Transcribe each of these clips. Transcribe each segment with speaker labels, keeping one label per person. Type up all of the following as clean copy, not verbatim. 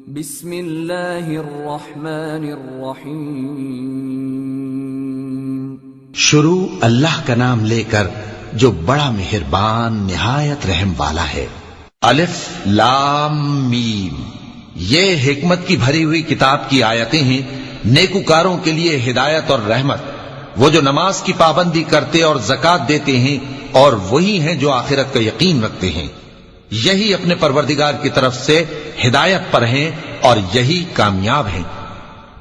Speaker 1: بسم اللہ الرحمن الرحیم
Speaker 2: شروع اللہ کا نام لے کر جو بڑا مہربان نہایت رحم والا ہے۔ الف لام میم، یہ حکمت کی بھری ہوئی کتاب کی آیتیں ہیں، نیکوکاروں کے لیے ہدایت اور رحمت، وہ جو نماز کی پابندی کرتے اور زکوٰۃ دیتے ہیں اور وہی ہیں جو آخرت کا یقین رکھتے ہیں، یہی اپنے پروردگار کی طرف سے ہدایت پر ہیں اور یہی کامیاب ہیں۔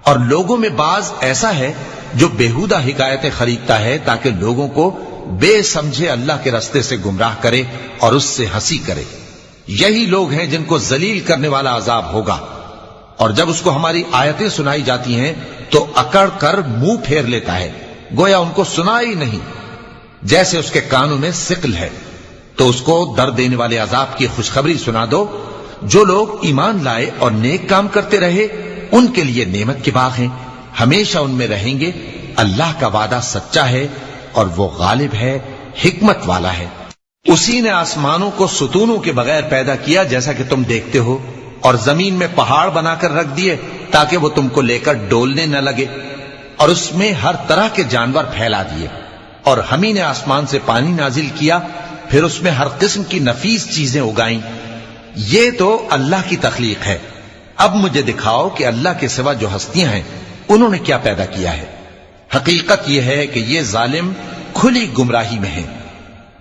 Speaker 2: اور لوگوں میں بعض ایسا ہے جو بیہودہ حکایتیں خریدتا ہے تاکہ لوگوں کو بے سمجھے اللہ کے راستے سے گمراہ کرے اور اس سے ہنسی کرے۔ یہی لوگ ہیں جن کو ذلیل کرنے والا عذاب ہوگا، اور جب اس کو ہماری آیتیں سنائی جاتی ہیں تو اکڑ کر منہ پھیر لیتا ہے، گویا ان کو سنا ہی نہیں، جیسے اس کے کانوں میں ثقل ہے۔ تو اس کو درد دینے والے عذاب کی خوشخبری سنا دو۔ جو لوگ ایمان لائے اور نیک کام کرتے رہے ان کے لیے نعمت کے باغ ہیں، ہمیشہ ان میں رہیں گے۔ اللہ کا وعدہ سچا ہے اور وہ غالب ہے، حکمت والا ہے۔ اسی نے آسمانوں کو ستونوں کے بغیر پیدا کیا جیسا کہ تم دیکھتے ہو، اور زمین میں پہاڑ بنا کر رکھ دیے تاکہ وہ تم کو لے کر ڈولنے نہ لگے، اور اس میں ہر طرح کے جانور پھیلا دیے۔ اور ہم ہی نے آسمان سے پانی نازل کیا، پھر اس میں ہر قسم کی نفیس چیزیں اگائیں۔ یہ تو اللہ کی تخلیق ہے۔ اب مجھے دکھاؤ کہ اللہ کے سوا جو ہستیاں ہیں انہوں نے کیا پیدا کیا ہے۔ حقیقت یہ ہے کہ یہ ظالم کھلی گمراہی میں ہیں۔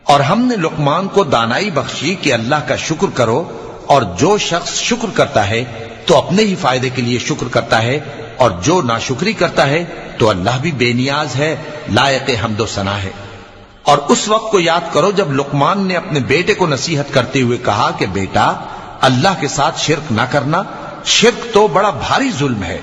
Speaker 2: اور ہم نے لقمان کو دانائی بخشی کہ اللہ کا شکر کرو، اور جو شخص شکر کرتا ہے تو اپنے ہی فائدے کے لیے شکر کرتا ہے، اور جو ناشکری کرتا ہے تو اللہ بھی بے نیاز ہے، لائق حمد و ثنا ہے۔ اور اس وقت کو یاد کرو جب لقمان نے اپنے بیٹے کو نصیحت کرتے ہوئے کہا کہ بیٹا، اللہ کے ساتھ شرک نہ کرنا، شرک تو بڑا بھاری ظلم ہے۔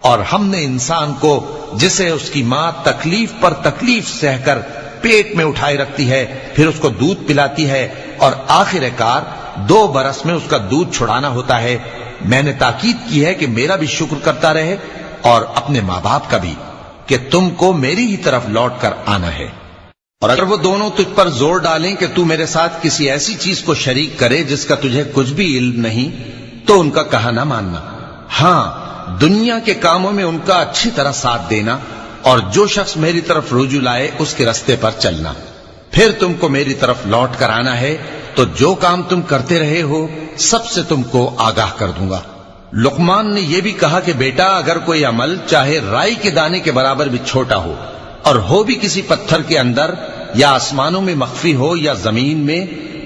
Speaker 2: اور ہم نے انسان کو، جسے اس کی ماں تکلیف پر تکلیف سہ کر پیٹ میں اٹھائے رکھتی ہے، پھر اس کو دودھ پلاتی ہے، اور آخر کار 2 برس میں اس کا دودھ چھڑانا ہوتا ہے، میں نے تاکید کی ہے کہ میرا بھی شکر کرتا رہے اور اپنے ماں باپ کا بھی، کہ تم کو میری ہی طرف لوٹ کر آنا ہے۔ اور اگر وہ دونوں تجھ پر زور ڈالیں کہ تو میرے ساتھ کسی ایسی چیز کو شریک کرے جس کا تجھے کچھ بھی علم نہیں، تو ان کا کہا نہ ماننا۔ ہاں، دنیا کے کاموں میں ان کا اچھی طرح ساتھ دینا، اور جو شخص میری طرف رجوع لائے اس کے راستے پر چلنا۔ پھر تم کو میری طرف لوٹ کر آنا ہے، تو جو کام تم کرتے رہے ہو سب سے تم کو آگاہ کر دوں گا۔ لقمان نے یہ بھی کہا کہ بیٹا، اگر کوئی عمل چاہے رائی کے دانے کے برابر بھی چھوٹا ہو، اور ہو بھی کسی پتھر کے اندر یا آسمانوں میں مخفی ہو یا زمین میں،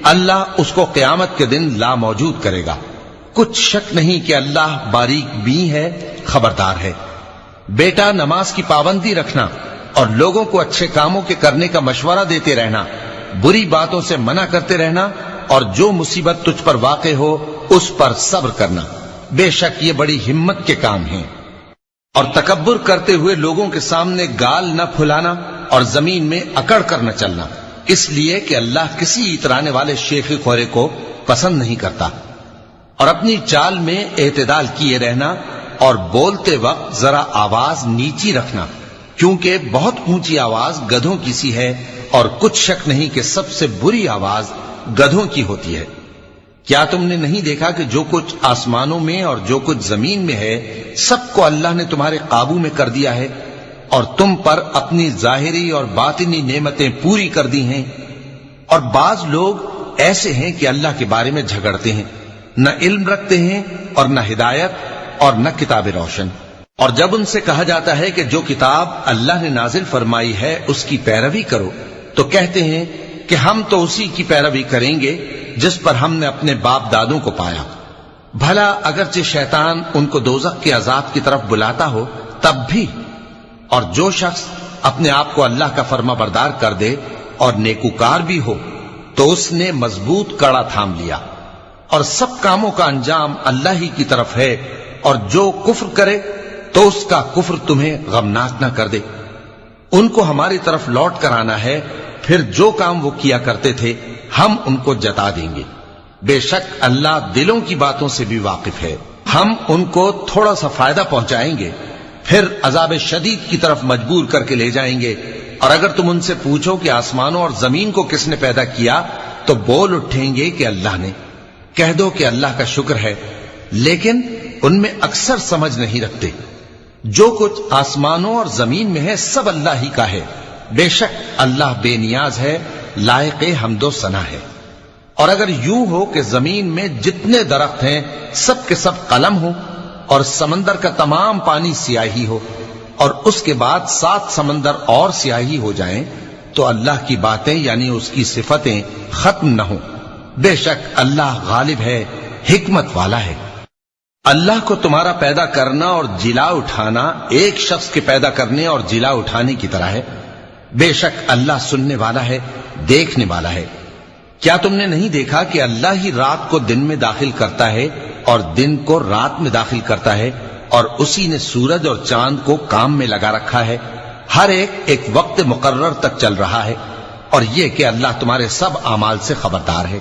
Speaker 2: اللہ اس کو قیامت کے دن لا موجود کرے گا۔ کچھ شک نہیں کہ اللہ باریک بین ہے، خبردار ہے۔ بیٹا، نماز کی پابندی رکھنا اور لوگوں کو اچھے کاموں کے کرنے کا مشورہ دیتے رہنا، بری باتوں سے منع کرتے رہنا، اور جو مصیبت تجھ پر واقع ہو اس پر صبر کرنا، بے شک یہ بڑی ہمت کے کام ہیں۔ اور تکبر کرتے ہوئے لوگوں کے سامنے گال نہ پھلانا اور زمین میں اکڑ کر نہ چلنا، اس لیے کہ اللہ کسی اترانے والے شیخ خورے کو پسند نہیں کرتا۔ اور اپنی چال میں اعتدال کیے رہنا، اور بولتے وقت ذرا آواز نیچی رکھنا، کیونکہ بہت اونچی آواز گدھوں کی سی ہے، اور کچھ شک نہیں کہ سب سے بری آواز گدھوں کی ہوتی ہے۔ کیا تم نے نہیں دیکھا کہ جو کچھ آسمانوں میں اور جو کچھ زمین میں ہے سب کو اللہ نے تمہارے قابو میں کر دیا ہے، اور تم پر اپنی ظاہری اور باطنی نعمتیں پوری کر دی ہیں۔ اور بعض لوگ ایسے ہیں کہ اللہ کے بارے میں جھگڑتے ہیں، نہ علم رکھتے ہیں اور نہ ہدایت اور نہ کتاب روشن۔ اور جب ان سے کہا جاتا ہے کہ جو کتاب اللہ نے نازل فرمائی ہے اس کی پیروی کرو، تو کہتے ہیں کہ ہم تو اسی کی پیروی کریں گے جس پر ہم نے اپنے باپ دادوں کو پایا۔ بھلا اگرچہ شیطان ان کو دوزخ کے عذاب کی طرف بلاتا ہو تب بھی۔ اور جو شخص اپنے آپ کو اللہ کا فرما بردار کر دے اور نیکوکار بھی ہو تو اس نے مضبوط کڑا تھام لیا، اور سب کاموں کا انجام اللہ ہی کی طرف ہے۔ اور جو کفر کرے تو اس کا کفر تمہیں غمناک نہ کر دے۔ ان کو ہماری طرف لوٹ کر آنا ہے، پھر جو کام وہ کیا کرتے تھے ہم ان کو جتا دیں گے۔ بے شک اللہ دلوں کی باتوں سے بھی واقف ہے۔ ہم ان کو تھوڑا سا فائدہ پہنچائیں گے، پھر عذاب شدید کی طرف مجبور کر کے لے جائیں گے۔ اور اگر تم ان سے پوچھو کہ آسمانوں اور زمین کو کس نے پیدا کیا تو بول اٹھیں گے کہ اللہ نے۔ کہہ دو کہ اللہ کا شکر ہے، لیکن ان میں اکثر سمجھ نہیں رکھتے۔ جو کچھ آسمانوں اور زمین میں ہے سب اللہ ہی کا ہے، بے شک اللہ بے نیاز ہے، لائق حمد و ثنا ہے۔ اور اگر یوں ہو کہ زمین میں جتنے درخت ہیں سب کے سب قلم ہو اور سمندر کا تمام پانی سیاہی ہو اور اس کے بعد 7 سمندر اور سیاہی ہو جائیں تو اللہ کی باتیں یعنی اس کی صفتیں ختم نہ ہوں۔ بے شک اللہ غالب ہے، حکمت والا ہے۔ اللہ کو تمہارا پیدا کرنا اور جلا اٹھانا ایک شخص کے پیدا کرنے اور جلا اٹھانے کی طرح ہے۔ بے شک اللہ سننے والا ہے، دیکھنے والا ہے۔ کیا تم نے نہیں دیکھا کہ اللہ ہی رات کو دن میں داخل کرتا ہے اور دن کو رات میں داخل کرتا ہے، اور اسی نے سورج اور چاند کو کام میں لگا رکھا ہے، ہر ایک وقت مقرر تک چل رہا ہے، اور یہ کہ اللہ تمہارے سب اعمال سے خبردار ہے۔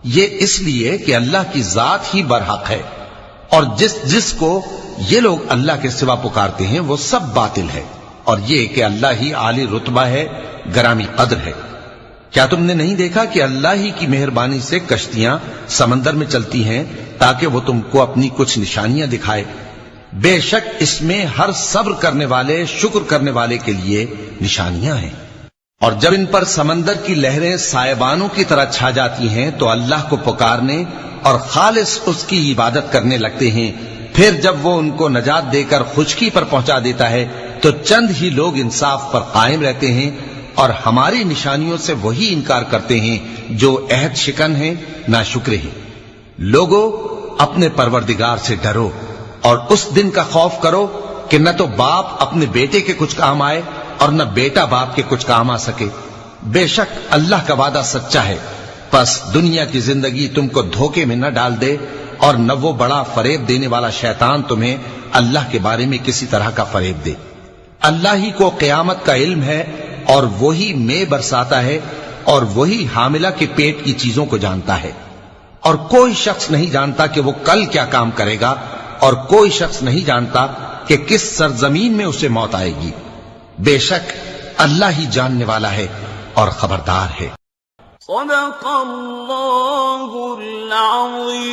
Speaker 2: یہ اس لیے کہ اللہ کی ذات ہی برحق ہے، اور جس کو یہ لوگ اللہ کے سوا پکارتے ہیں وہ سب باطل ہے، اور یہ کہ اللہ ہی عالی رتبہ ہے، گرامی قدر ہے۔ کیا تم نے نہیں دیکھا کہ اللہ ہی کی مہربانی سے کشتیاں سمندر میں چلتی ہیں تاکہ وہ تم کو اپنی کچھ نشانیاں دکھائے؟ بے شک اس میں ہر صبر کرنے والے، شکر کرنے والے کے لیے نشانیاں ہیں۔ اور جب ان پر سمندر کی لہریں سائبانوں کی طرح چھا جاتی ہیں تو اللہ کو پکارنے اور خالص اس کی عبادت کرنے لگتے ہیں، پھر جب وہ ان کو نجات دے کر خشکی پر پہنچا دیتا ہے تو چند ہی لوگ انصاف پر قائم رہتے ہیں، اور ہماری نشانیوں سے وہی انکار کرتے ہیں جو عہد شکن ہیں، ناشکرے ہیں۔ لوگو اپنے پروردگار سے ڈرو اور اس دن کا خوف کرو کہ نہ تو باپ اپنے بیٹے کے کچھ کام آئے اور نہ بیٹا باپ کے کچھ کام آ سکے۔ بے شک اللہ کا وعدہ سچا ہے، پس دنیا کی زندگی تم کو دھوکے میں نہ ڈال دے، اور نہ وہ بڑا فریب دینے والا شیطان تمہیں اللہ کے بارے میں کسی طرح کا فریب دے۔ اللہ ہی کو قیامت کا علم ہے، اور وہی میں برساتا ہے، اور وہی حاملہ کے پیٹ کی چیزوں کو جانتا ہے، اور کوئی شخص نہیں جانتا کہ وہ کل کیا کام کرے گا، اور کوئی شخص نہیں جانتا کہ کس سرزمین میں اسے موت آئے گی۔ بے شک اللہ ہی جاننے والا ہے اور خبردار ہے۔
Speaker 3: صدق اللہ العظیم۔